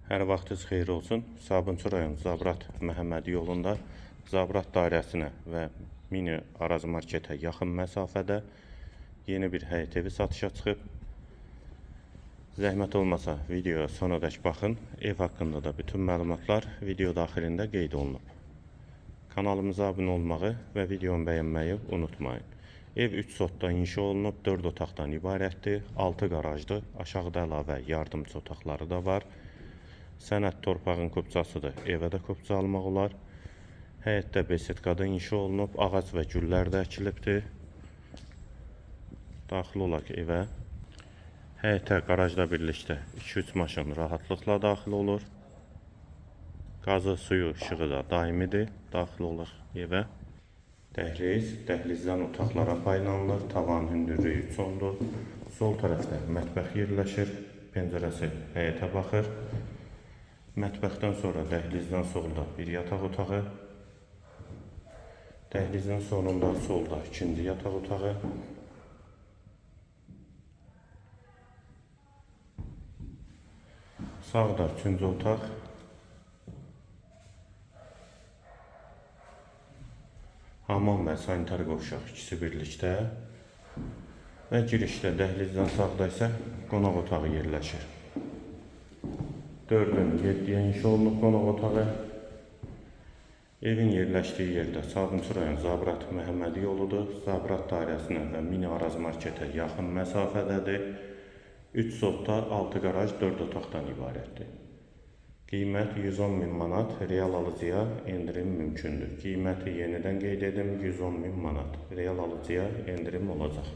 Hər vaxtınız xeyir olsun. Sabunçu rayon Zabrat Məhəmmədi yolunda Zabrat dairəsinə və mini Araz marketə yaxın məsafədə yeni bir həyət evi satışa çıxıb. Zəhmət olmasa videoya sonadək baxın. Ev haqqında da bütün məlumatlar video daxilində qeyd olunub. Kanalımıza abunə olmağı və videonu bəyənməyi unutmayın. Ev 3 sotdan inşa olunub, 4 otaqdan ibarətdir, 6 qarajdır, aşağıda əlavə yardımçı otaqları da var. Sənəd torpağın kupçasıdır, evə də kupça almaq olar. Həyətdə besetkada inşa olunub, ağac və güllər də əkilibdir. Daxil olaq evə. Həyətə qarajda birlikdə 2-3 maşın rahatlıqla daxil olur. Qazı, suyu, işığı da daimidir. Daxil olaq evə. Dəhliz, dəhlizdən otaqlara paylanılır. Tavan hündürlüyü 3 ondur. Sol tərəfdə mətbəx yerləşir. Pəncərəsi həyətə baxır. Mətbəxdən sonra dəhlizdən solda bir yataq otağı. Dəhlizin sonunda solda ikinci yataq otağı. Sağda üçüncü otaq. Hamam və sanitar qovşaq ikisi birlikdə. Və girişdə dəhlizdən sağda isə qonaq otağı yerləşir. 4-ün 7-yə inşa olunub qonaq otağı. Evin yerləşdiyi yerdə Sabunçu rayon Zabrat Məhəmmədi yoludur. Zabrat dairəsinə və mini Araz marketə yaxın məsafədədir. 3 sotda 6 qaraj 4 otaqdan ibarətdir. Qiymət 110.000 manat, real alıcıya endirim mümkündür. Qiyməti yenidən qeyd edim, 110.000 manat, real alıcıya endirim olacaq.